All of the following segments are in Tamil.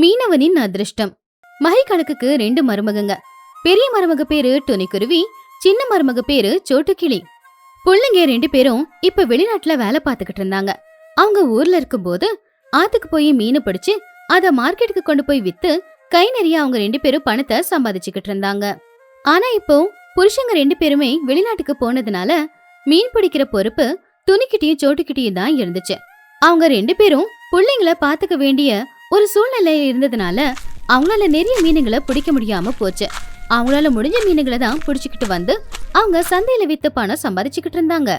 மீனவனின் அதிர்ஷ்டம். மஹிகணக்குக்கு 2 மருமகங்க. பெரிய மருமக பேரு துணிக்குருவி, சின்ன மருமக பேரு சோட்டுக்கிளி. புள்ளைங்க 2 பேரும் இப்ப வெளிநாட்டுல வேலை பார்த்துக்கிட்டு இருந்தாங்க. அவங்க ஊர்ல இருக்கும்போது ஆத்துக்கு போய் மீன் பிடிச்சு அத மார்க்கெட்டுக்கு கொண்டு போய் வித்து கை நிறைய அவங்க 2 பேரும் பணத்தை சம்பாதிச்சுக்கிட்டு இருந்தாங்க. ஆனா இப்போ புருஷங்க 2 பேருமே வெளிநாட்டுக்கு போனதுனால மீன் பிடிக்கிற பொறுப்பு துணிக்கிட்டியும் சோட்டுக்கிட்டியும் தான் இருந்துச்சு. அவங்க 2 பேரும் புள்ளைங்களை பாத்துக்க வேண்டிய ஒரு சூழ்நிலை இருந்ததுனால அவங்களால நிறைய மீனுங்களை பிடிக்க முடியாம போச்சு. அவங்களால முடிஞ்ச மீனுகளை தான் பிடிச்சுக்கிட்டு வந்து அவங்க சந்தையில வித்து பணம் சம்பாதிச்சுக்கிட்டு இருந்தாங்க.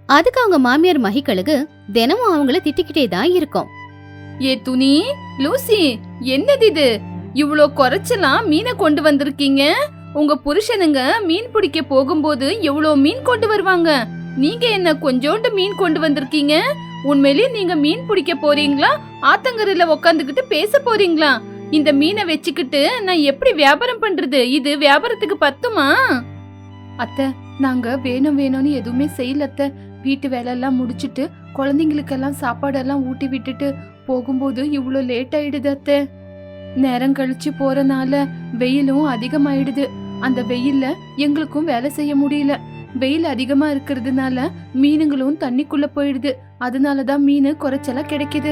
அதுக்கு அவங்க மாமியார் மஹிகழுகு தினமும் அவங்கள திட்டிக்கிட்டே தான் இருக்கும். ஏ துணி, லூசி, என்னது இது? இவ்ளோ குறைச்சலாம் மீனை கொண்டு வந்திருக்கீங்க. உங்க புருஷனுங்க மீன் பிடிக்க போகும்போது எவ்வளோ மீன் கொண்டு வருவாங்க. நீங்க என்ன கொஞ்சோண்டு மீன் கொண்டு வந்திருக்கீங்க? உண்மையிலேயே நீங்க மீன் பிடிக்க போறீங்களா, ஆத்தங்கரையில உக்காந்துக்கிட்டு பேச போறீங்களா? இந்த மீனை வச்சுக்கிட்டு நான் எப்படி வியாபாரம் பண்றது? இது வியாபாரத்துக்கு பத்துமா? அத்தை, நாங்க வேணும்னு எதுவுமே செய்யல அத்தை. வீட்டு வேலை எல்லாம் முடிச்சிட்டு குழந்தைங்களுக்கெல்லாம் சாப்பாடெல்லாம் ஊட்டி விட்டுட்டு போகும்போது இவ்வளோ லேட் ஆயிடுது அத்தை. நேரம் கழிச்சு போறனால வெயிலும் அதிகமாயிடுது. அந்த வெயில்ல எங்களுக்கும் வேலை செய்ய முடியல. வெயில் அதிகமா இருக்கிறதுனால மீனுங்களும் தண்ணிக்குள்ள போயிடுது. அதனாலதான் மீன் குறைச்சலா கிடைக்குது.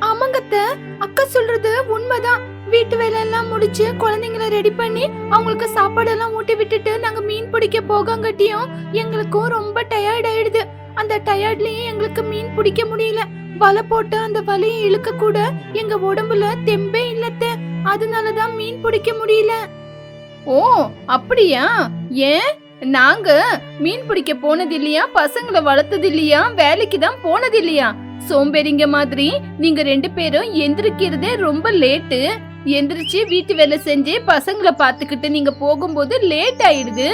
ஆமாங்கத்த, அக்கா சொல்றது உண்மைதான். வீட்டு வேலை எல்லாம் முடிச்சு குழந்தைங்களை ரெடி பண்ணி அவங்களுக்கு சாப்பாடு எல்லாம் ஊட்டி விட்டுட்டு நாங்க மீன் பிடிக்க போகங்கட்டியும் எங்களுக்கும் ரொம்ப டயர்ட் ஆயிடுது. அந்த டயர்ட்லயும் எங்களுக்கு மீன் பிடிக்க முடியல. வலை போட்டு அந்த வலையை இழுக்க கூட எங்க உடம்புல தெம்பே இல்லத்த. அதனாலதான் மீன் பிடிக்க முடியல. ஓ அப்படியா? ஏன் நாங்க மீன் பிடிக்க போனது இல்லையா? பசங்களை வளர்த்தது இல்லையா? வேலைக்கு தான் போனது இல்லையா? சோம்பேறிங்க மாதிரி நீங்க 2 பேரும் எந்திரிக்கிறதே ரொம்ப லேட்டு. எந்திரிச்சு வீட்டு வேலை செஞ்சு பசங்களை பாத்துக்கிட்டு நீங்க போகும்போது லேட் ஆயிடுது.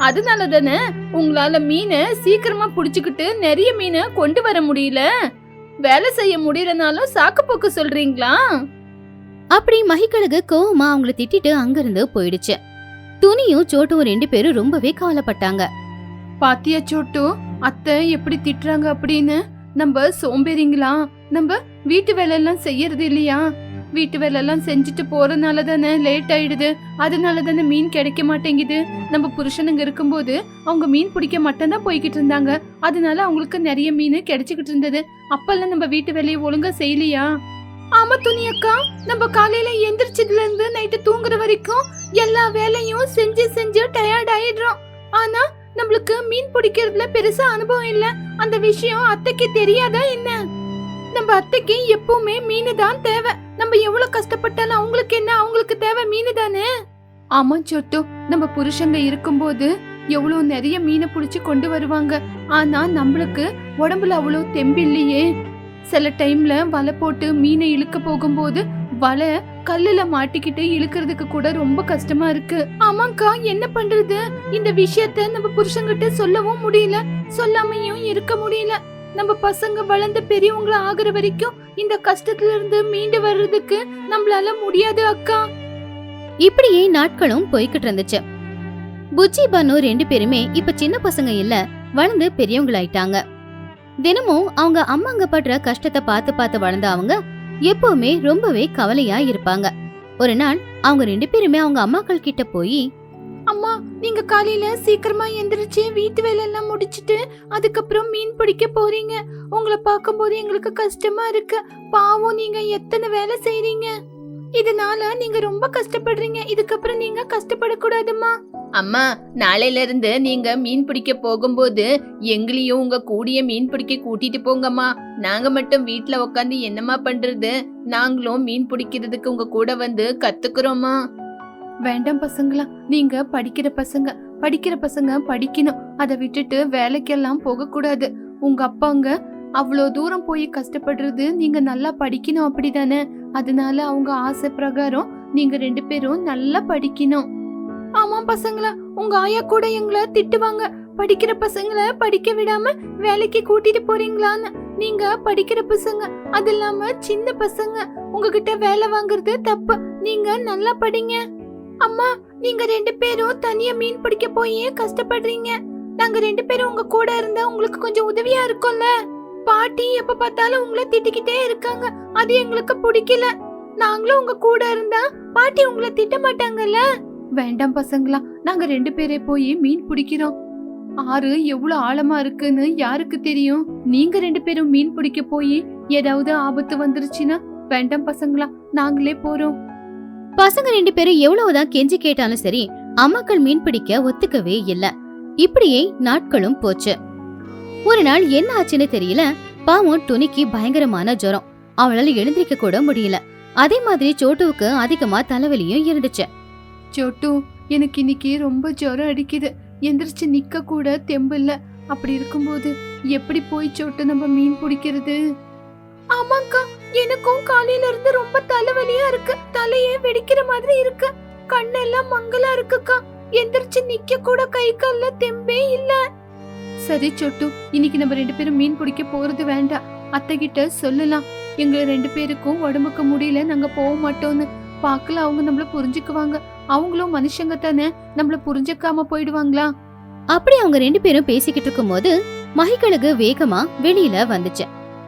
அதனால தானே உங்களால மீனை சீக்கிரமா புடிச்சுக்கிட்டு நிறைய மீனை கொண்டு வர முடியல. வேலை செய்ய முடியலனாலும் சாக்கு போக்கு சொல்றீங்களா? அப்படி மஹிகழுகு கோவமா அவங்கள திட்டிட்டு அங்கிருந்து போயிடுச்சு. துணியும் சோட்டும் 2 பேரும் ரொம்பவே கவலைப்பட்டாங்க. பாத்தியா சோட்டு, அத்தை எப்படி திட்டுறாங்க அப்படின்னு. நம்ம சோம்பேறிங்களா? நம்ம வீட்டு வேலை எல்லாம் செய்யறது இல்லையா? வீட்டு வேலை எல்லாம் செஞ்சுட்டு போறதுனால தானே லேட் ஆயிடுது. அதனால தானே மீன் கிடைக்க மாட்டேங்குது. நம்ம புருஷனுங்க இருக்கும்போது அவங்க மீன் பிடிக்க மட்டும்தான் போய்கிட்டு இருந்தாங்க. அதனால அவங்களுக்கு நிறைய மீன் கிடைச்சிக்கிட்டு இருந்தது. அப்பெல்லாம் நம்ம வீட்டு வேலையை ஒழுங்கா செய்யலையா? ஆமா துணி அக்கா, நம்ம காலையில எந்திரிச்சதுல இருந்து நைட்டு தூங்குற வரைக்கும் எல்லா வேலையும் செஞ்சு டயர்ட் ஆயிடுறோம். ஆனா நம்மளுக்கு மீன் பிடிக்கிறதுல பெருசா அனுபவம் இல்ல. அந்த விஷயம் அத்தைக்கு தெரியாதா என்ன? நம்ம அத்தைக்கு எப்பவுமே மீனு தான் தேவை. நம்ம எவ்வளவு கஷ்டப்பட்டாலும் அவங்களுக்கு என்ன, அவங்களுக்கு தேவை மீனு தானே. ஆமா சொட்டு, நம்ம புருஷங்க இருக்கும்போது எவ்வளவு நிறைய மீனை பிடிச்சு கொண்டு வருவாங்க. ஆனா நம்மளுக்கு உடம்புல அவ்வளவு தெம்பில்லையே. சில டைம்ல வலை போட்டு மீனை இழுக்க போகும்போது வலை கல்லுல மாட்டிக்கிட்டு இழுக்கிறதுக்கு கூட ரொம்ப கஷ்டமா இருக்கு. ஆமாக்கா, என்ன பண்றது? இந்த விஷயத்த நம்ம புருஷங்கிட்ட சொல்லவும் முடியல, சொல்லாமையும் இருக்க முடியல. நம்ம பசங்க வளர்ந்து பெரியவங்கள ஆகுற வரைக்கும் இந்த கஷ்டத்துல இருந்து மீண்டு வர்றதுக்கு நம்மளால முடியாது அக்கா. இப்படியே நாட்களும் போய்கிட்டு இருந்துச்சு. புச்சி பன்னு 2 பேருமே இப்ப சின்ன பசங்க இல்ல, வளர்ந்து பெரியவங்களாயிட்டாங்க. தினமும் அவங்க அம்மாங்க படுற கஷ்டத்தை பார்த்து வளர்ந்த அவங்க எப்பவுமே ரொம்பவே கவலையா இருப்பாங்க. ஒரு நாள் அவங்க 2 பேருமே அவங்க அம்மாக்கள் கிட்ட போய், அம்மா, நீங்க காலையில சீக்கிரமா எந்திரிச்சு வீட்டு வேலை எல்லாம் முடிச்சிட்டு அதுக்கப்புறம் மீன் பிடிக்க போறீங்க. உங்களை பார்க்கும்போது எங்களுக்கு கஷ்டமா இருக்கு. பாவம், நீங்க எத்தனை வேலை செய்றீங்க. இதனால நீங்க ரொம்ப கஷ்டப்படுறீங்க. இதுக்கப்புறம் நீங்க கஷ்டப்படக்கூடாதுமா. அம்மா, நாளையில இருந்து நீங்க மீன் பிடிக்க போகும்போது எங்களையும் உங்க கூடிய மீன் பிடிக்க கூட்டிட்டு போங்கம்மா. நாங்க மட்டும் வீட்டுல உட்காந்து என்னமா பண்றது? நாங்களும் மீன் பிடிக்கிறதுக்கு உங்க கூட வந்து கத்துக்கிறோமா. வேண்டாம் பசங்களா, நீங்க படிக்கிற பசங்க படிக்கணும். அதை விட்டுட்டு வேலைக்கெல்லாம் போக கூடாது. உங்க அப்பாங்க அவ்வளோ தூரம் போய் கஷ்டப்படுறது நீங்க நல்லா படிக்கணும், அப்படிதானே? அதனால அவங்க ஆசை பிரகாரம் நீங்க 2 பேரும் நல்லா படிக்கணும். ஆமா பசங்களா, உங்க ஆயா கூட எங்களை திட்டுவாங்க. படிக்கிற பசங்களை படிக்க விடாம வேலைக்கு கூட்டிட்டு போறீங்களான்னு. நீங்க படிக்கிற பசங்க, அது இல்லாம சின்ன பசங்க, உங்ககிட்ட வேலை வாங்குறது தப்பு. நீங்க நல்லா படிங்க. அம்மா, நீங்க 2 பேரும் தனியா மீன் பிடிக்க போய் கஷ்டப்படுறீங்க. நாங்க 2 பேரும் உங்க கூட இருந்தா உங்களுக்கு கொஞ்சம் உதவியா இருக்கும்ல. பாட்டி எப்ப பார்த்தாலும் உங்களை திட்டிக்கிட்டே இருக்காங்க. அது எங்களுக்கு பிடிக்கல. நாங்களும் உங்க கூட இருந்தா பாட்டி உங்களை திட்ட மாட்டாங்கல்ல? வேண்டாம் பசங்களா, நாங்க 2 பேரே போய் மீன் பிடிக்கிறோம். ஆறு எவ்வளவு ஆழமா இருக்குன்னு யாருக்கு தெரியும்? நீங்க 2 பேரும் மீன் பிடிக்க போய் ஏதாவது ஆபத்து வந்துருச்சுன்னா வேண்டாம் பசங்களா, நாங்களே போறோம். பசங்க 2 பேரும் எவ்வளவுதான் கெஞ்சி கேட்டாலும் சரி, அம்மாக்கள் மீன் பிடிக்க ஒத்துக்கவே இல்ல. இப்படியே நாட்களும் போச்சு. ஒரு நாள் என்ன ஆச்சுன்னு தெரியல. பாவம் துணிக்கு பயங்கரமான ஜுரம். அவளால எழுந்திருக்க கூட முடியல. அதே மாதிரி சோட்டுவுக்கு அதிகமா தலைவலியும் இருந்துச்சு. சோட்டு, எனக்கு இன்னைக்கு ரொம்ப ஜுரம் அடிக்குது. எந்திரிச்சு நிக்க கூட தெம்பு இல்ல. அப்படி இருக்கும்போது எப்படி போய் சோட்டு நம்ம மீன் பிடிக்கிறது? ஆமாக்கா, எனக்கும் காலையில இருந்து ரொம்ப தலைவலியா இருக்கு. தலையே வெடிக்கிற மாதிரி இருக்கு. கண்ணெல்லாம் மங்கலா இருக்குக்கா. எந்திரிச்சு நிக்க கூட கை கால்ல தெம்பே இல்ல. சரி சோட்டு, இன்னைக்கு நம்ம 2 பேரும் மீன் பிடிக்க போறது வேண்டாம். அத்தை கிட்ட சொல்லலாம், எங்க 2 பேருக்கும் உடம்புக்கு முடியல, நாங்க போக மாட்டோம்னு. பாக்கல, அவங்க நம்மள புரிஞ்சுக்குவாங்க. அவங்களும் மனுஷங்க தானே, நம்மள புரிஞ்சுக்காம போயிடுவாங்களா? அப்படி அவங்க 2 பேரும் பேசிக்கிட்டு இருக்கும் போது மகிக்கழுகு வேகமா வெளியில வந்துச்சு.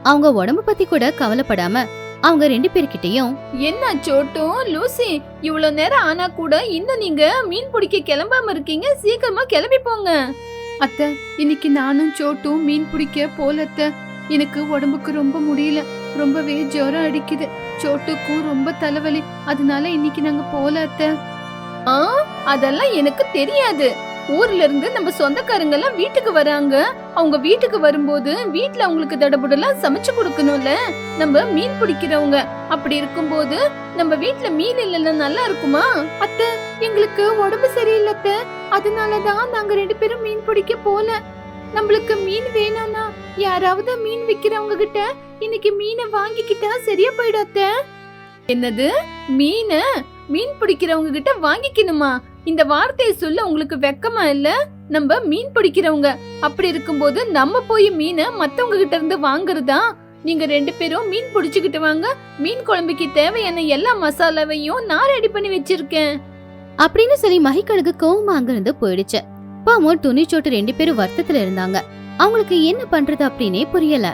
அவங்க உடம்பு பத்தி கூட கவலைப்படாம அவங்க 2 பேர்கிட்டயும், என்ன சோட்டு, லூசி, இவ்வளவு நேரம் ஆனா கூட இன்னும் நீங்க மீன் பிடிக்க கிளம்பாம இருக்கீங்க. சீக்கிரமா கிளம்பி போங்க. அத்தை, இன்னைக்கு நானும் சோட்டும் மீன் பிடிக்க போல அத்தை. எனக்கு உடம்புக்கு ரொம்ப முடியல. ரொம்பவே ஜுரம் அடிக்குது. சோட்டுக்கும் ரொம்ப தலைவலி. அதனால இன்னைக்கு நாங்க போல அத்தை. அதெல்லாம் எனக்கு தெரியாது. ஊர்ல இருந்து நம்ம சொந்தக்காரங்க எல்லாம் வீட்டுக்கு வராங்க. அவங்க வீட்டுக்கு வரும்போது வீட்டுல அவங்களுக்கு தடபுடலாம் சமைச்சு கொடுக்கணும்ல. நம்ம மீன் பிடிக்கிறவங்க. அப்படி இருக்கும்போது நம்ம வீட்டுல மீன் இல்லைன்னா நல்லா இருக்குமா? அத்தை, எங்களுக்கு உடம்பு சரியில்லை அத்தை. அதனாலதான் நாங்க 2 பேரும் மீன் பிடிக்க போல. நம்மளுக்கு மீன் வேணும்னா யாராவது மீன் விக்கிறவங்க கிட்ட இன்னைக்கு மீனை வாங்கிக்கிட்டா சரியா போயிடும் அத்தை. என்னது, மீன் பிடிக்கிறவங்க கிட்ட வாங்கிக்கணுமா? இந்த வார்த்தையை சொல்ல உங்களுக்கு வெக்கமா இல்ல? நம்ம மீன் பிடிக்கிறவங்க. அப்படி இருக்கும்போது நம்ம போய் மீனை மத்தவங்க கிட்ட இருந்து வாங்குறதா? நீங்க 2 பேரும் மீன் பிடிச்சுக்கிட்டு வாங்க. மீன் குழம்புக்கு தேவையான எல்லா மசாலாவையும் நான் ரெடி பண்ணி வச்சிருக்கேன் அப்படின்னு சொல்லி மகிக்கழுகு கோவமா அங்கிருந்து போயிடுச்சு. பாவம் துணி சோட்டு 2 பேரும் வருத்தத்துல இருந்தாங்க. அவங்களுக்கு என்ன பண்றது அப்படின்னே புரியல.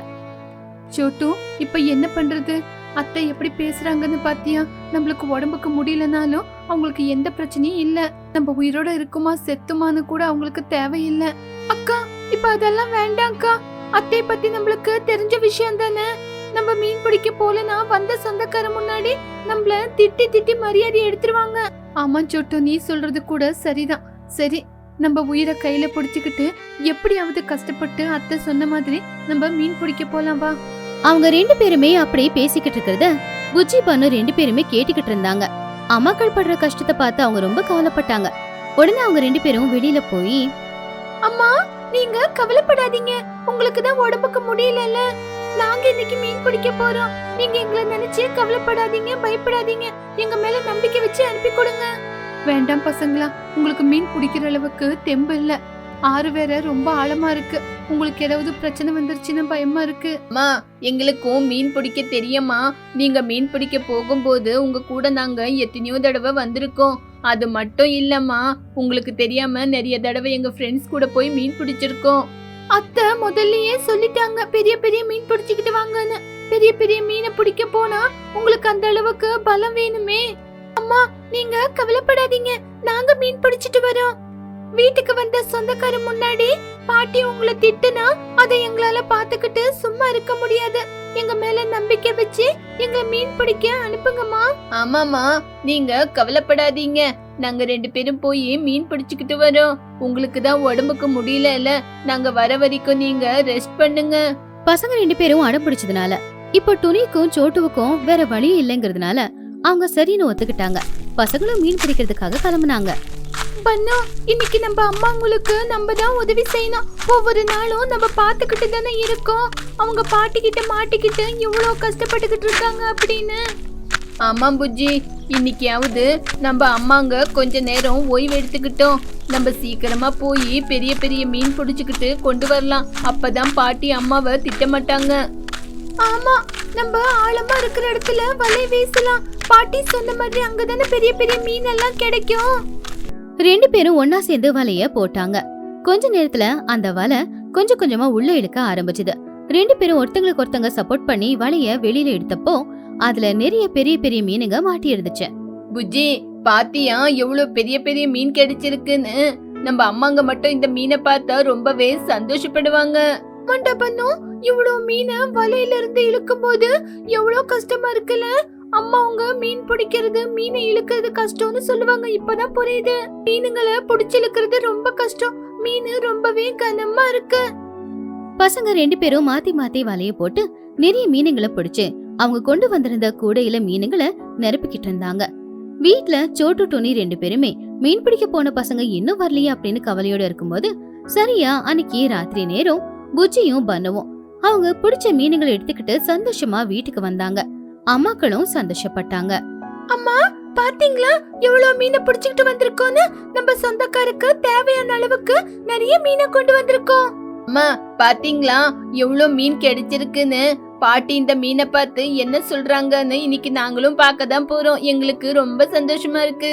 சோட்டு, இப்ப என்ன பண்றது? அத்தை எப்படி பேசுறாங்கன்னு பாத்தியா? நம்மளுக்கு உடம்புக்கு முடியலனாலும் அவங்களுக்கு எந்த பிரச்சனையும் இல்ல. நம்ம உயிரோட இருக்குமா செத்துமான்னு கூட அவங்களுக்கு தேவையில்ல. அக்கா, இப்ப அதெல்லாம் வேண்டாம்க்கா. அத்தை பத்தி நம்மளுக்கு தெரிஞ்ச விஷயம் தானே. நம்ம மீன் பிடிக்க போலனா வந்த சொந்தக்கார முன்னாடி நம்மள திட்டி மரியாதை எடுத்துருவாங்க. ஆமா சோட்டு, நீ சொல்றது கூட சரிதான். சரி, நம்ம உயிரை கையில பிடிச்சுக்கிட்டு எப்படியாவது கஷ்டப்பட்டு அத்தை சொன்ன மாதிரி நம்ம மீன் பிடிக்க போலாம் வா. அவங்க 2 பேருமே அப்படியே பேசிக்கிட்டு இருக்கிறத புஜ்ஜி பண்ணு 2 பேருமே கேட்டுக்கிட்டு இருந்தாங்க. அம்மாக்கள் படுற கஷ்டத்தை பார்த்து அவங்க ரொம்ப கவலைப்பட்டாங்க. உடனே அவங்க 2 பேரும் வெளியில போய், அம்மா, நீங்க கவலைப்படாதீங்க. உங்களுக்கு தான் உடம்புக்கு முடியலல்ல. நாங்க இன்னைக்கு மீன் பிடிக்க போறோம். நீங்க எங்களை நினைச்சு கவலைப்படாதீங்க, பயப்படாதீங்க. எங்க மேல நம்பிக்கை வச்சு அனுப்பி கொடுங்க. வேண்டாம் பசங்களா, உங்களுக்கு மீன் பிடிக்கிற அளவுக்கு தெம்பு இல்ல. ஆறு வேற ரொம்ப ஆழமா இருக்கு. உங்களுக்கு ஏதாவது பிரச்சனை வந்துருச்சுன்னு பயமா இருக்கு. அம்மா, எங்களுக்கும் மீன் பிடிக்க தெரியுமா? நீங்க மீன் பிடிக்க போகும்போது உங்க கூட நாங்க எத்தனையோ தடவை வந்திருக்கோம். அது மட்டும் இல்லம்மா, உங்களுக்கு தெரியாம நிறைய தடவை எங்க ஃப்ரெண்ட்ஸ் கூட போய் மீன் பிடிச்சிருக்கோம். அத்தை முதல்லயே சொல்லிட்டாங்க, பெரிய பெரிய மீன் பிடிச்சுக்கிட்டு வாங்கன்னு. பெரிய பெரிய மீனை பிடிக்க போனா உங்களுக்கு அந்த அளவுக்கு பலம் வேணுமே. அம்மா, நீங்க கவலைப்படாதீங்க. நாங்க மீன் பிடிச்சிட்டு வரோம். வீட்டுக்கு வந்த சொந்தக்கார முன்னாடி பாட்டி உங்களை திட்டுனா அதை எங்களால பாத்துக்கிட்டு சும்மா இருக்க முடியாது. எங்க மேல நம்பிக்கை வச்சு எங்களை மீன் பிடிக்க அனுப்புங்கம்மா. ஆமாமா, நீங்க கவலைப்படாதீங்க. நாங்க 2 பேரும் போய் மீன் பிடிச்சுக்கிட்டு வரோம். உங்களுக்கு தான் உடம்புக்கு முடியல. நாங்க வர வரைக்கும் நீங்க ரெஸ்ட் பண்ணுங்க. பசங்க 2 பேரும் அடம் பிடிச்சதுனால இப்போ துணிக்கும் சோட்டுவுக்கும் வேற வழி இல்லைங்கிறதுனால அவங்க சரின்னு ஒத்துக்கிட்டாங்க. பசங்களும் மீன் பிடிக்கிறதுக்காக கிளம்புனாங்க. பண்ணா, இன்னைக்கு நம்ம அம்மாங்களுக்கு நம்ம தான் உதவி செய்யணும். ஒவ்வொரு நாளும் நம்ம பாத்துக்கிட்டு தானே இருக்கோம். அவங்க பாட்டிக்கிட்ட மாட்டிக்கிட்டு இவ்வளவு கஷ்டப்பட்டுக்கிட்டு இருக்காங்க அப்படின்னு. ஆமா புஜ்ஜி, இன்னைக்காவது நம்ம அம்மாங்க கொஞ்ச நேரம் ஓய்வு எடுத்துக்கிட்டோம். நம்ம சீக்கிரமா போய் பெரிய பெரிய மீன் பிடிச்சுக்கிட்டு கொண்டு வரலாம். அப்பதான் பாட்டி அம்மாவை திட்டமாட்டாங்க. ஆமா, நம்ம ஆழமா இருக்கிற இடத்துல வலை வீசலாம். பாட்டி சொன்ன மாதிரி அங்கதானே பெரிய பெரிய மீன் எல்லாம் கிடைக்கும். 2 பேரும் ஒன்னா சேர்ந்து வலைய போட்டாங்க. கொஞ்ச நேரத்துல அந்த வலை கொஞ்சம் கொஞ்சமா உள்ள இழுக்க ஆரம்பிச்சுது. 2 பேரும் ஒருத்தங்களுக்கு ஒருத்தங்க சப்போர்ட் பண்ணி வலைய வெளியில எடுத்தப்போ அதுல நிறைய பெரிய பெரிய மீனுங்க மாட்டி இருந்துச்சு. புஜ்ஜி பாத்தியா எவ்வளவு பெரிய பெரிய மீன் கிடைச்சிருக்குன்னு? நம்ம அம்மாங்க மட்டும் இந்த மீனை பார்த்தா ரொம்பவே சந்தோஷப்படுவாங்க. மண்டபனும் இவ்வளவு மீனை வலையில இருந்து இழுக்கும் போது எவ்வளவு கஷ்டமா இருக்குல்ல. அம்மா அவங்க மீன் பிடிக்கிறது மீனை இழுக்கிறது கஷ்டம்னு சொல்லுவாங்க. இப்பதான் புரியுது. மீனுங்களை பிடிச்சு இழுக்கிறது ரொம்ப கஷ்டம். மீன் ரொம்பவே கனமா இருக்கு. பசங்க 2 பேரும் மாத்தி மாத்தி வலைய போட்டு நிறைய மீனுங்களை பிடிச்சு அவங்க கொண்டு வந்திருந்த கூடையில மீனுங்களை நிரப்பிக்கிட்டு இருந்தாங்க. வீட்ல சோட்டு டோனி 2 பேருமே மீன் பிடிக்க போன பசங்க இன்னும் வரலையே அப்படின்னு கவலையோட இருக்கும்போது சரியா அன்னைக்கு ராத்திரி நேரம் புஜ்ஜியும் பன்னுவும் அவங்க பிடிச்ச மீனுங்களை எடுத்துக்கிட்டு சந்தோஷமா வீட்டுக்கு வந்தாங்க. அம்மாக்களும் சந்தோஷப்பட்டாங்க. அம்மா பாத்தீங்களா எவ்வளவு மீனை பிடிச்சிட்டு வந்திருக்கோன்னு? நம்ம சொந்தக்காருக்கு தேவையான அளவுக்கு நிறைய மீனை கொண்டு வந்திருக்கோம். அம்மா பாத்தீங்களா எவ்வளவு மீன் கிடைச்சிருக்குன்னு? பாட்டி இந்த மீனை பார்த்து என்ன சொல்றாங்கன்னு இன்னைக்கு நாங்களும் பார்க்க தான் போறோம். எங்களுக்கு ரொம்ப சந்தோஷமா இருக்கு.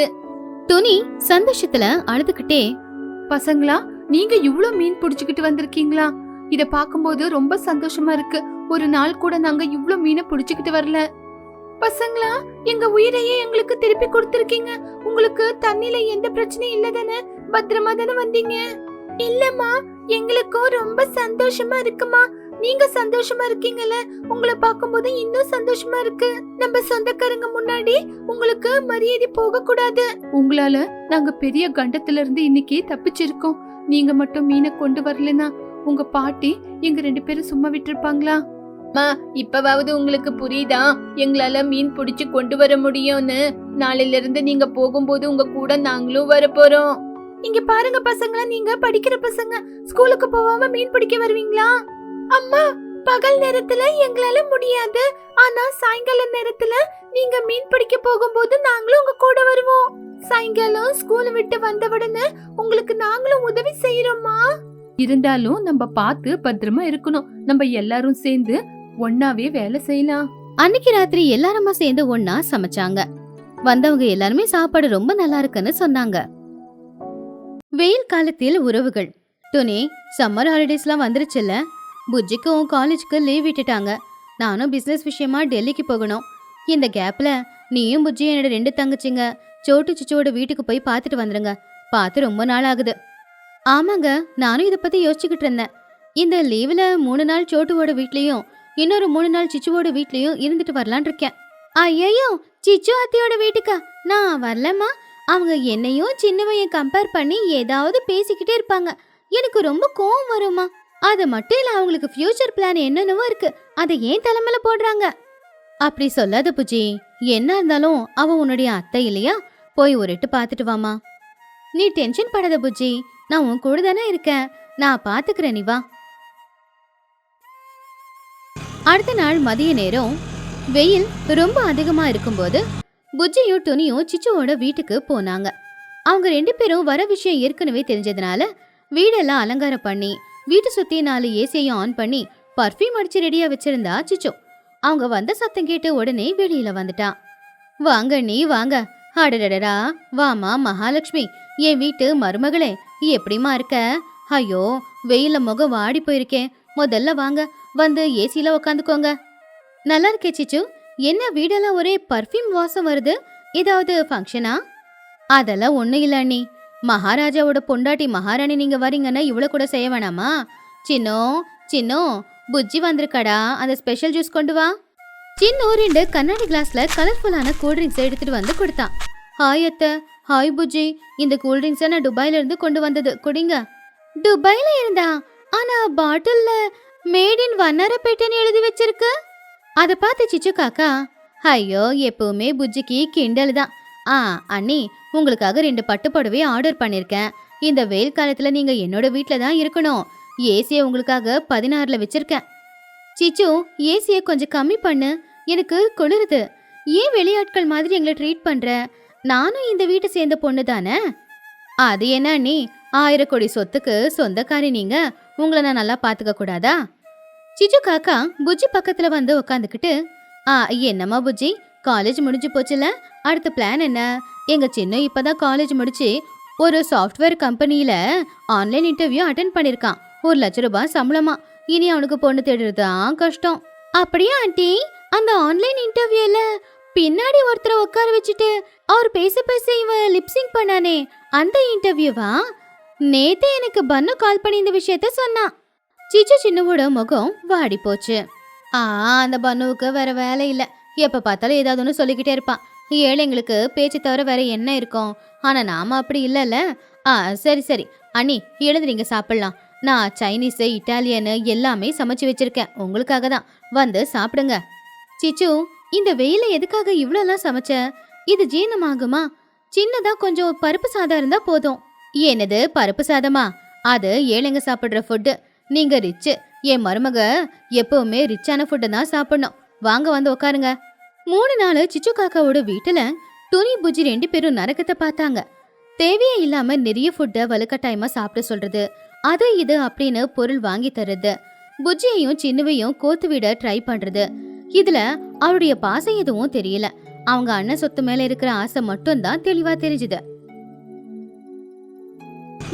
துணி சந்தோஷத்துல அழுதுகிட்டே, பசங்களா நீங்க இவ்வளவு மீன் பிடிச்சுக்கிட்டு வந்திருக்கீங்களா? இத பாக்கும்போது ரொம்ப சந்தோஷமா இருக்கு. ஒரு நாள் கூட நாங்க இவ்வளவு மீனை பிடிச்சுக்கிட்டு வரல. பசங்களா எங்க உயிரையே எங்களுக்கு திருப்பி கொடுத்திருக்கீங்க. உங்களுக்கு தண்ணில எந்த பிரச்சனையும் இல்ல தானே? பத்திரமா தானே வந்தீங்க? இல்லம்மா எங்களுக்கும் ரொம்ப சந்தோஷமா இருக்குமா. நீங்க சந்தோஷமா இருக்கீங்கல்ல, உங்களை பார்க்கும்போது இன்னும் சந்தோஷமா இருக்கு. நம்ம சொந்தக்காரங்க முன்னாடி உங்களுக்கு மரியாதை போக கூடாது. உங்களால நாங்க பெரிய கண்டத்துல இருந்து இன்னைக்கு தப்பிச்சிருக்கோம். நீங்க மட்டும் மீனை கொண்டு வரலனா உங்க பாட்டி எங்க 2 பேரும் சும்மா விட்டுருப்பாங்களா? இப்பவாவது உங்களுக்கு புரியுதா எங்களால மீன் பிடிச்சு கொண்டு வர முடியும்னு? நாளையில இருந்து நீங்க போகும்போது உங்க கூட நாங்களும் வர போறோம். இங்க பாருங்க பசங்களா, நீங்க படிக்கிற பசங்க ஸ்கூலுக்கு போகாம மீன் பிடிக்க வருவீங்களா? அம்மா பகல் நேரத்துல எங்களால முடியாது. ஆனா சாயங்கால நேரத்துல நீங்க மீன் பிடிக்க போகும்போது நாங்களும் உங்க கூட வருவோம். சாயங்காலம் ஸ்கூல் விட்டு வந்தவுடனே உங்களுக்கு நாங்களும் உதவி செய்யறோமா. இருந்தாலும் நம்ம பார்த்து பத்திரமா இருக்கணும். நம்ம எல்லாரும் சேர்ந்து ஒன்னாவே வேலை செய்யலாம். அன்னைக்கு ராத்திரி எல்லாருமா சேர்ந்து ஒன்னா சமைச்சாங்க. வந்தவங்க எல்லாருமே சாப்பாடு ரொம்ப நல்லா இருக்குன்னு சொன்னாங்க. வெயில் காலத்தில் உறவுகள். துணி சம்மர் ஹாலிடேஸ்லாம் வந்துருச்சுல்ல. புஜ்ஜிக்கும் காலேஜுக்கு லீவ் விட்டுட்டாங்க. நானும் பிசினஸ் விஷயமா டெல்லிக்கு போகணும். இந்த கேப்ல நீயும் புஜ்ஜி என்னோட 2 தங்கச்சிங்க சோட்டு சிச்சோட வீட்டுக்கு போய் பார்த்துட்டு வந்துருங்க. பார்த்து ரொம்ப நாள் ஆகுது. ஆமாங்க, நானும் இதை பத்தி யோசிச்சுக்கிட்டு இருந்தேன். இந்த லீவ்ல 3 நாள் சோட்டுவோட வீட்லயும் இன்னொரு 3 நாள் சிச்சுவோட வீட்லயும் இருந்துட்டு வரலான் இருக்கேன். ஐயோ, சிச்சு அத்தையோட வீட்டுக்கா? நான் வரலம்மா. அவங்க என்னையும் சின்னவையும் கம்பேர் பண்ணி ஏதாவது பேசிக்கிட்டே இருப்பாங்க. எனக்கு ரொம்ப கோவம் வருமா. அது மட்டும் இல்ல, அவங்களுக்கு ஃபியூச்சர் பிளான் என்னென்னவோ இருக்கு. அதை ஏன் தலைமையில போடுறாங்க? அப்படி சொல்லாத புஜி. என்ன இருந்தாலும் அவ உன்னுடைய அத்தை இல்லையா? போய் ஒரு எட்டு பார்த்துட்டு வாமா. நீ டென்ஷன் படாத புஜி, நான் உன் கூட தானே இருக்கேன். நான் பாத்துக்கிறேன், நீ வா. அடுத்த நாள் மதிய நேரம் வெயில் ரொம்ப அதிகமா இருக்கும்போது புஜ்ஜியும் துணியும் சிச்சுவோட வீட்டுக்கு போனாங்க. அவங்க 2 பேரும் வர விஷயம் ஏற்கனவே தெரிஞ்சதுனால வீடெல்லாம் அலங்காரம் பண்ணி வீட்டை சுத்தி 4 ஏசியையும் ஆன் பண்ணி பர்ஃப்யூம் அடிச்சு ரெடியா வச்சிருந்தா சிச்சு. அவங்க வந்த சத்தம் கேட்டு உடனே வெளியில வந்துட்டான். வாங்க நீ வாங்க. அடடடா, வாமா மகாலட்சுமி, என் வீட்டு மருமகளே, எப்படிமா இருக்க? ஐயோ, வெயில முகம் வாடி போயிருக்கேன். முதல்ல வாங்க, வந்து ஏசியில உக்காந்துக்கோங்க. நல்லா இருக்கே சிச்சு. என்ன வீடெல்லாம் ஒரே பர்ஃப்யூம் வாசம் வருது? ஏதாவது ஃபங்க்ஷனா? அதெல்லாம் ஒண்ணு இல்ல அண்ணி. மகாராஜாவோட பொண்டாட்டி மகாராணி நீங்க வரீங்கன்னா இவ்வளவு கூட செய்ய வேணாமா? சின்னோ சின்னோ, புஜ்ஜி வந்திருக்காடா, அந்த ஸ்பெஷல் ஜூஸ் கொண்டு வா. சின்னோ 2 கண்ணாடி கிளாஸ்ல கலர்ஃபுல்லான கூல்ட்ரிங்க்ஸ் எடுத்துட்டு வந்து கொடுத்தான். ஹாய் அத்தை. ஹாய் புஜ்ஜி, இந்த கூல்ட்ரிங்க்ஸை நான் துபாயில இருந்து கொண்டு வந்தது, குடிங்க. துபாயில இருந்தா? ஆனா பாட்டில்ல மேட் இன் வண்ணாரப்பேட்டைன்னு எழுதி வச்சிருக்கு. அதை பார்த்து சிச்சு காக்கா, ஐயோ எப்பவுமே புஜ்ஜிக்கு கிண்டல் தான். அண்ணி, உங்களுக்காக 2 பட்டு புடவை ஆர்டர் பண்ணிருக்கேன். இந்த வெயில் காலத்துல நீங்க என்னோட வீட்டில தான் இருக்கணும். ஏசியை உங்களுக்காக 16ல வச்சிருக்கேன். சிச்சு, ஏசியை கொஞ்சம் கம்மி பண்ணு, எனக்கு குளிருது. ஏன் வெளியாட்கள் மாதிரி எங்களை ட்ரீட் பண்ற? நானும் இந்த வீட்டை சேர்ந்த பொண்ணு தானே. அது என்ன அண்ணி, 1000 கோடி சொத்துக்கு சொந்தக்காரி நீங்க, உங்களை நான் நல்லா பாத்துக்க கூடாதா? சிச்சு காக்கா புஜ்ஜி பக்கத்துல வந்து உக்காந்துக்கிட்டு, என்னம்மா புஜ்ஜி, காலேஜ் முடிஞ்சு போச்சுல, அடுத்த பிளான் என்ன? எங்க சின்ன இப்பதான் காலேஜ் முடிச்சு ஒரு சாஃப்ட்வேர் கம்பெனியில ஆன்லைன் இன்டர்வியூ அட்டென்ட் பண்ணிருக்கான். 1 லட்ச ரூபாய் சம்பளமா. இனி அவனுக்கு பொண்ணு தேடுறதுதான் கஷ்டம். அப்படியா ஆண்டி? அந்த ஆன்லைன் இன்டர்வியூல பின்னாடி ஒருத்தரை உட்கார வச்சுட்டு அவர் பேச பேச இவன் லிப்சிங் பண்ணானே, அந்த இன்டர்வியூவா? நேத்தே எனக்கு பன்னு கால் பண்ணி இந்த விஷயத்த சொன்னான். சிச்சு சின்னுவோட முகம் வாடி போச்சு. அந்த பன்னுவுக்கு வேற வேலை இல்ல, எப்ப பார்த்தாலும் ஏதாவது ஒன்று சொல்லிக்கிட்டே இருப்பான். ஏழைங்களுக்கு பேச்சு தவிர வேற என்ன இருக்கும்? ஆனா நாம அப்படி இல்லைல்ல. சரி சரி அண்ணி, எழுந்துறீங்க, சாப்பிடலாம். நான் சைனீஸு இட்டாலியனு எல்லாமே சமைச்சு வச்சிருக்கேன், உங்களுக்காக தான். வந்து சாப்பிடுங்க. சிச்சு, இந்த வெயில எதுக்காக இவ்வளோலாம் சமைச்ச? இது ஜீரணமாகுமா? சின்னதா கொஞ்சம் பருப்பு சாதம் இருந்தா போதும். என்னது பருப்பு சாதமா? அது ஏழைங்க சாப்பிடுற ஃபுட்டு. நீங்க ரிச்சு. என் மருமக எப்பவுமே ரிச்சான ஃபுட்டை தான் சாப்பிடணும். வாங்க வந்து உட்காருங்க. 3 நாள் சிச்சு காக்காவோட வீட்டுல துணி புஜ்ஜி 2 பேரும் நரகத்தை பார்த்தாங்க. தேவையே இல்லாம நிறைய ஃபுட்டை வலுக்கட்டாயமா சாப்பிட சொல்றது, அது இது அப்படின்னு பொருள் வாங்கி தர்றது, புஜ்ஜியையும் சின்னுவையும் கோத்து விட ட்ரை பண்றது. இதுல அவருடைய பாசம் எதுவும் தெரியல. அவங்க அண்ணன் சொத்து மேல இருக்கிற ஆசை மட்டும் தான் தெளிவா தெரிஞ்சுது.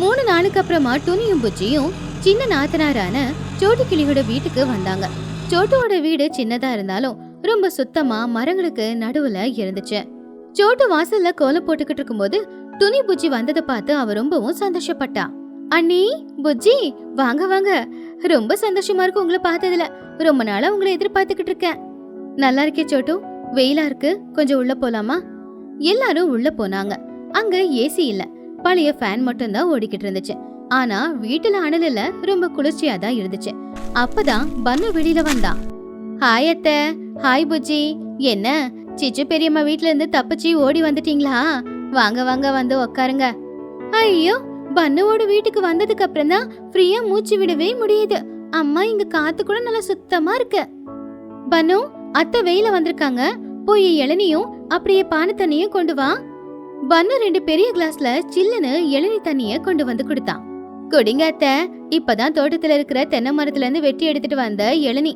3 நாளுக்கு அப்புறமா துணியும் புஜ்ஜியும் சின்ன நாத்தனாரான சோட்டு கிளியோட வீட்டுக்கு வந்தாங்க. சோட்டுவோட வீடு சின்னதா இருந்தாலும் ரொம்ப சுத்தமா மரங்களுக்கு நடுவுல இருந்துச்சு. சோட்டு வாசல்ல கோலம் போட்டுக்கிட்டு இருக்கும்போது துணி புஜ்ஜி வந்ததை பார்த்து அவ ரொம்பவும் சந்தோஷப்பட்டா. அண்ணி, புஜ்ஜி, வாங்க வாங்க. ரொம்ப சந்தோஷமா இருக்கு உங்களை பார்த்ததுல. ரொம்ப நாளா உங்களை எதிர்பார்த்துக்கிட்டு இருக்கேன். நல்லா இருக்கே சோட்டு, வெயிலா இருக்கு, கொஞ்சம் உள்ள போலாமா? எல்லாரும் உள்ள போனாங்க. அங்க ஏசி இல்ல, பழைய ஃபேன் மட்டும் தான் ஓடிக்கிட்டு இருந்துச்சு. ஆனா வீட்டுல அனல் இல்ல, ரொம்ப குளிர்ச்சியா தான் இருந்துச்சு. அப்பதான் பன்னு வெளியில வந்தான். ஹாய் அத்தை. ஹாய் புஜ்ஜி. என்ன சிச்சு பெரியம்மா வீட்ல இருந்து தப்பிச்சு ஓடி வந்துட்டீங்களா? வாங்க வாங்க, வந்து உக்காருங்க. ஐயோ, பன்னுவோட வீட்டுக்கு வந்ததுக்கு அப்புறம் தான் ஃப்ரீயா மூச்சு விடவே முடியுது. அம்மா, இங்க காத்து கூட நல்லா சுத்தமா இருக்கு. பன்னு, அத்தை வெயில வந்திருக்காங்க, போய் இளநியும் அப்படியே பானை தண்ணியும் கொண்டு வா. பன்னு 2 பெரிய கிளாஸ்ல சில்லுன்னு இளநீ தண்ணிய கொண்டு வந்து கொடுத்தான். குடிங்க அத்தை, இப்பதான் தோட்டத்துல இருக்கிற தென்னை மரத்துல இருந்து வெட்டி எடுத்துட்டு வந்த இளநீ.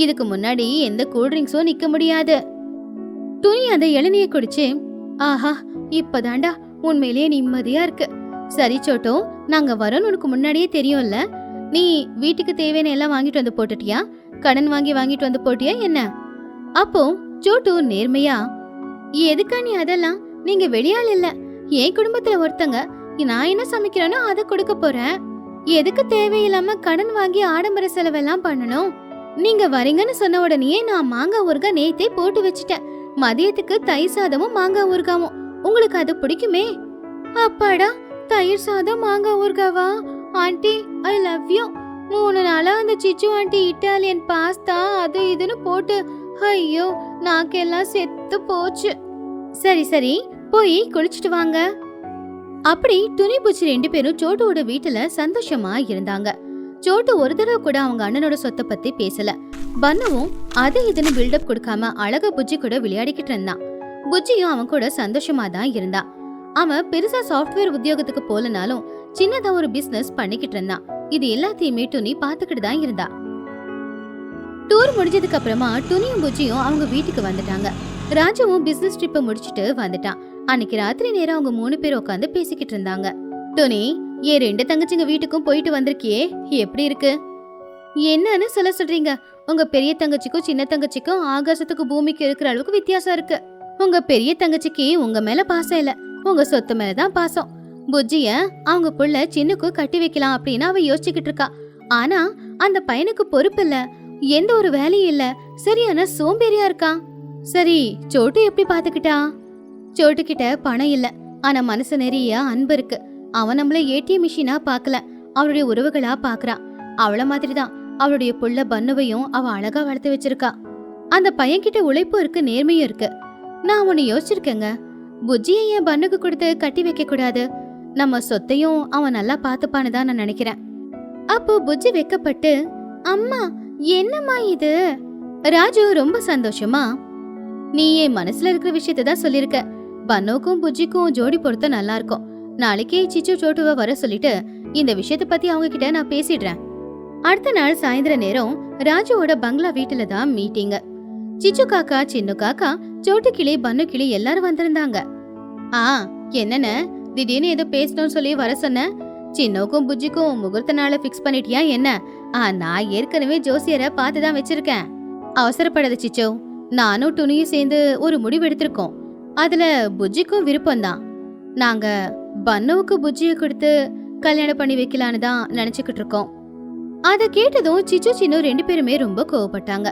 இதுக்கு முன்னாடி எந்த கூல்ட்ரிங்க்ஸும் நிக்க முடியாது. துணி அந்த இளநியை குடிச்சு, ஆஹா, இப்பதாண்டா உண்மையிலேயே நிம்மதியா இருக்கு. சரி சோட்டோ, நாங்க வரோன்னு உனக்கு முன்னாடியே தெரியும்ல. நீ வீட்டுக்கு தேவையான எல்லாம் வாங்கிட்டு வந்து போட்டுட்டியா? கடன் வாங்கிட்டு வந்து போட்டியா என்ன? அப்போ சோட்டு நேர்மையா, எதுக்கா நீ அதெல்லாம்? நீங்க வெளியாள் இல்ல, என் குடும்பத்துல ஒருத்தங்க. நான் என்ன சமைக்கிறேனோ அதை கொடுக்க போறேன். எதுக்கு தேவையில்லாம கடன் வாங்கி ஆடம்பர செலவெல்லாம் பண்ணணும்? நீங்க வரீங்கன்னு சொன்ன உடனே நான் மாங்காய் ஊறுகாய் நேத்தே போட்டு வச்சுட்டேன். மதியத்துக்கு தயிர் சாதமும் மாங்காய் ஊறுகாவும். உங்களுக்கு அது பிடிக்குமே? அப்பாடா, தயிர் சாதம் மாங்காய் ஊறுகாவா? Aunty, I love you. 3 நாளா அந்த சிச்சு ஆண்டி இட்டாலியன் பாஸ்தா அது இதுன்னு போட்டு ஐயோ நாக்கெல்லாம் செத்து போச்சு. சரி சரி, போய் குளிச்சுட்டு வாங்க. அப்படி துணி பூச்சி 2 பேரும் சோட்டுவோட வீட்டுல சந்தோஷமா இருந்தாங்க. சோட்டு ஒரு தடவை கூட அவங்க அண்ணனோட சொத்தை பத்தி பேசல. பன்னுவும் அது இதுன்னு பில்டப் கொடுக்காம அழகா புஜ்ஜி கூட விளையாடிக்கிட்டு இருந்தான். புஜ்ஜியும் அவன் கூட சந்தோஷமா தான் இருந்தான். அவன் பெருசா சாஃப்ட்வேர் உத்தியோகத்துக்கு போலனாலும் சின்னதா ஒரு பிசினஸ் பண்ணிக்கிட்டு இருந்தான். இது எல்லாத்தையுமே துணி பாத்துக்கிட்டு தான் இருந்தா. டூர் முடிஞ்சதுக்கு அப்புறமா துணியும் புஜ்ஜியும் அவங்க வீட்டுக்கு வந்துட்டாங்க. ராஜுவும் பிசினஸ் ட்ரிப்பை முடிச்சிட்டு வந்துட்டான். அன்னைக்கு ராத்திரி நேரம் அவங்க 3 பேர் உட்காந்து பேசிக்கிட்டு இருந்தாங்க. துணி, ஏன் 2 தங்கச்சிங்க வீட்டுக்கும் போயிட்டு வந்திருக்கியே, எப்படி இருக்கு? என்னன்னு சொல்றீங்க? உங்க பெரிய தங்கச்சிக்கும் சின்ன தங்கச்சிக்கும் ஆகாசத்துக்கு பூமிக்கு இருக்கிற அளவுக்கு வித்தியாசம் இருக்கு. உங்க பெரிய தங்கச்சிக்கு உங்க மேல பாசம் இல்ல, உங்க சொத்து மேலதான் பாசம். புஜ்ஜிய அவங்க புள்ள சின்னுக்கு கட்டி வைக்கலாம் அப்படின்னு அவ யோசிச்சுக்கிட்டு இருக்கா. ஆனா அந்த பையனுக்கு பொறுப்பு இல்ல, எந்த ஒரு வேலையும் இல்ல, சரியான சோம்பேறியா இருக்கான். சரி, சோட்டு எப்படி பாத்துக்கிட்டா? சோட்டு கிட்ட பணம் இல்ல, ஆனா மனசு நிறைய அன்பு இருக்கு. அவன் நம்மள ஏடிஎம் மிஷினா பாக்கல, அவளுடைய உறவுகளா பாக்குறான். அவள மாதிரிதான் அவளுடைய புள்ள பன்னுவையும் அவ அழகா வளர்த்து வச்சிருக்கா. அந்த பையன் கிட்ட உழைப்பும் இருக்கு, நேர்மையும் இருக்கு. நான் ஒன்னு யோசிச்சிருக்கேங்க, புஜ்ஜியை என் பன்னுக்கு கொடுத்து கட்டி வைக்க கூடாது. நம்ம சொத்தையும் அவன் நல்லா பாத்துப்பான்னு தான் நான் நினைக்கிறேன். அப்போ புஜ்ஜி வெக்கப்பட்டு, அம்மா என்னம்மா இது? ராஜு ரொம்ப சந்தோஷமா, நீ என் மனசுல இருக்கிற விஷயத்த தான் சொல்லிருக்க. பன்னுக்கும் புஜ்ஜிக்கும் ஜோடி பொறுத்த நல்லா இருக்கும். நாளைக்கே சிச்சு சோட்டுவை வர சொல்லிட்டு இந்த விஷயத்த பத்தி அவங்க கிட்ட நான் பேசிடுறேன். அடுத்த நாள் சாயந்தர நேரம் ராஜுவோட பங்களா வீட்டுல தான் மீட்டிங். சிச்சு காக்கா, சின்னு காக்கா, சோட்டு கிளி, பன்னு கிளி எல்லாரும் வந்திருந்தாங்க. என்னன்னு திடீர்னு ஏதோ பேசணும்னு சொல்லி வர சொன்ன? சின்னோக்கும் புஜ்ஜிக்கும் முகூர்த்த நாளை பிக்ஸ் பண்ணிட்டியா என்ன? நான் ஏற்கனவே ஜோசியரை பார்த்துதான் வச்சிருக்கேன். அவசரப்படாத சிச்சோ, நானும் துணியும் சேர்ந்து ஒரு முடிவு எடுத்திருக்கோம். அதுல புஜ்ஜிக்கும் விருப்பம்தான். நாங்க பன்னுவுக்கு புஜ்ஜிய கொடுத்து கல்யாணம் பண்ணி வைக்கலான்னு தான் நினைச்சுக்கிட்டு இருக்கோம். அத கேட்டதும் சிச்சு சின்னு 2 பேருமே ரொம்ப கோவப்பட்டாங்க.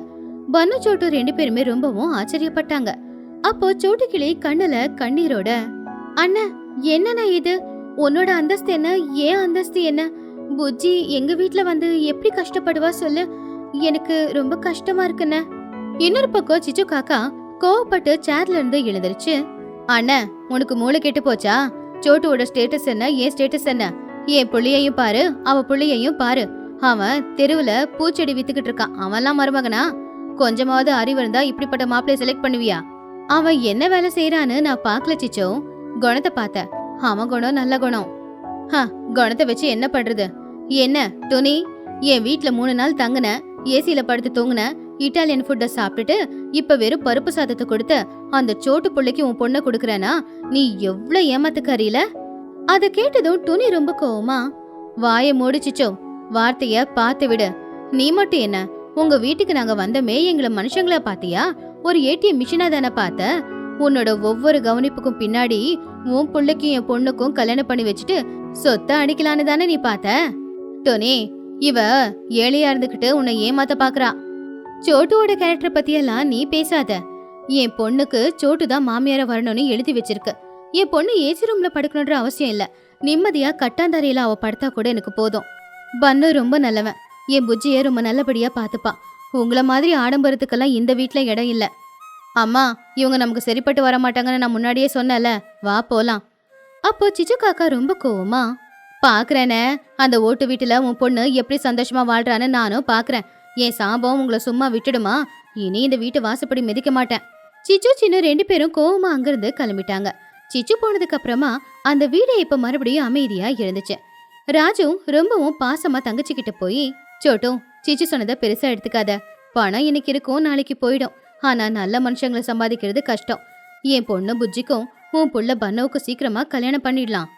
பன்னு சோட்டு 2 பேருமே ரொம்பவும் ஆச்சரியப்பட்டாங்க. அப்போ சோட்டுக்கிளி கண்ணுல கண்ணீரோட, அண்ணா என்னண்ணா இது? உன்னோட அந்தஸ்து என்ன, ஏன் அந்தஸ்து என்ன? புஜ்ஜி எங்க வீட்ல வந்து எப்படி கஷ்டப்படுவா சொல்லு. எனக்கு ரொம்ப கஷ்டமா இருக்குண்ண. இன்னொரு பக்கம் சிச்சு காக்கா கோவப்பட்டு சேர்ல இருந்து எழுந்திருச்சு, அண்ணன் உனக்கு மூளை கெட்டு போச்சா? சோட்டுவோட ஸ்டேட்டஸ் என்ன, ஏன் ஸ்டேட்டஸ் என்ன? என் புள்ளையையும் பாரு, அவ புள்ளையையும் பாரு. அவன் தெருவுல பூச்செடி வித்துக்கிட்டு இருக்கான். அவன்லாம் மருமகனா? கொஞ்சமாவது அறிவு இருந்தா இப்படிப்பட்ட மாப்பிளைய செலக்ட் பண்ணுவியா? அவன் என்ன வேலை செய்யறான்னு நான் பாக்கல சிச்சோ, குணத்தை பார்த்த. அவன் குணம் நல்ல குணம். குணத்தை வச்சு என்ன பண்றது? என்ன துணி, என் வீட்ல 3 நாள் தங்குன, ஏசியில படுத்து தூங்குன, இட்டாலியன் ஃபுட்ட சாப்பிட்டுட்டு இப்ப வெறும் பருப்பு சாதத்தை கொடுத்த அந்த சோட்டு புள்ளைக்கு உன் பொண்ணை கொடுக்கறனா? நீ எவ்வளவு ஏமாத்துக்காரியில? அத கேட்டதும் துணி ரொம்ப கோவமா, வாயை மூடிச்சிச்சோ, வார்த்தைய பார்த்து விடு. நீ மட்டும் என்ன, உங்க வீட்டுக்கு நாங்க வந்தமே எங்களை மனுஷங்களா பாத்தியா? ஒரு ஏடிஎம் மிஷினா தானே பார்த்த? உன்னோட ஒவ்வொரு கவனிப்புக்கும் பின்னாடி உன் புள்ளைக்கும் என் பொண்ணுக்கும் கல்யாணம் பண்ணி வச்சுட்டு சொத்தை அடிக்கலான்னு தானே நீ பார்த்த? டோனி, இவ ஏழையா இருந்துகிட்டு உன்னை ஏமாத்த பாக்குறா. சோட்டுவோட கேரக்டர் பத்தியெல்லாம் நீ பேசாத. என் பொண்ணுக்கு சோட்டு தான் மாமியார வரணும்னு எழுதி வச்சிருக்கு. என் பொண்ணு ஏசி ரூம்ல படுக்கணுன்ற அவசியம் இல்ல. நிம்மதியா கட்டாந்தரையில அவ படுத்தா கூட எனக்கு போதும். பன்னு ரொம்ப நல்லவன். என் புஜ்ஜிய ரொம்ப நல்லபடியா பாத்துப்பா. உங்களை மாதிரி ஆடம்பரத்துக்கெல்லாம் இந்த வீட்ல இடம் இல்ல. அம்மா, இவங்க நமக்கு சரிப்பட்டு வர மாட்டாங்கன்னு நான் முன்னாடியே சொன்னல. வா போலாம். அப்போ சிச்சு காக்கா ரொம்ப கோவமா, பாக்குறேனே, அந்த ஓட்டு வீட்டுல உன் பொண்ணு எப்படி சந்தோஷமா வாழ்றான்னு நானும் பாக்குறேன். என் சாபம் உங்களை சும்மா விட்டுடுமா? இனி இந்த வீட்டு வாசப்படி மிதிக்க மாட்டேன். சிச்சு சின்ன 2 பேரும் கோவமா அங்கிருந்து கிளம்பிட்டாங்க. சிச்சு போனதுக்கு அப்புறமா அந்த வீடு இப்ப மறுபடியும் அமைதியா இருந்துச்சு. ராஜு ரொம்பவும் பாசமா தங்கச்சிக்கிட்ட போய், சோட்டும், சிச்சு சொன்னதை பெருசா எடுத்துக்காத. பணம் இன்னைக்கு இருக்கும், நாளைக்கு போயிடும். ஆனா நல்ல மனுஷங்களை சம்பாதிக்கிறது கஷ்டம். என் பொண்ணு புஜ்ஜிக்கும் உன் புள்ள பன்னவுக்கு சீக்கிரமா கல்யாணம் பண்ணிடலாம்.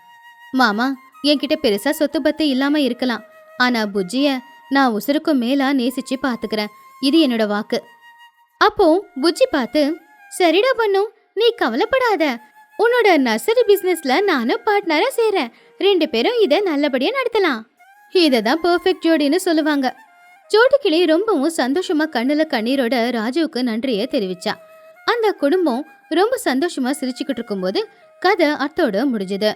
மாமா, என்கிட்ட பெருசா சொத்து பத்து இல்லாம இருக்கலாம். ஆனா புஜ்ஜிய நான் உசுருக்கும் மேலா நேசிச்சு பாத்துக்கிறேன். இது என்னோட வாக்கு. அப்போ புஜ்ஜி பார்த்து, சரிடா பண்ணு, நீ கவலைப்படாத. உன்னோட நர்சரி பிசினஸ்ல நானும் பார்ட்னரா சேரேன். 2 பேரும் இத நல்லபடியா நடத்தலாம். இததான் பெர்ஃபெக்ட் ஜோடின்னு சொல்லுவாங்க. சோட்டுக்கிளி ரொம்பவும் சந்தோஷமா கண்ணுல கண்ணீரோட ராஜுவுக்கு நன்றியை தெரிவிச்சா. அந்த குடும்பம் ரொம்ப சந்தோஷமா சிரிச்சுக்கிட்டு இருக்கும்போது கதை அத்தோட முடிஞ்சது.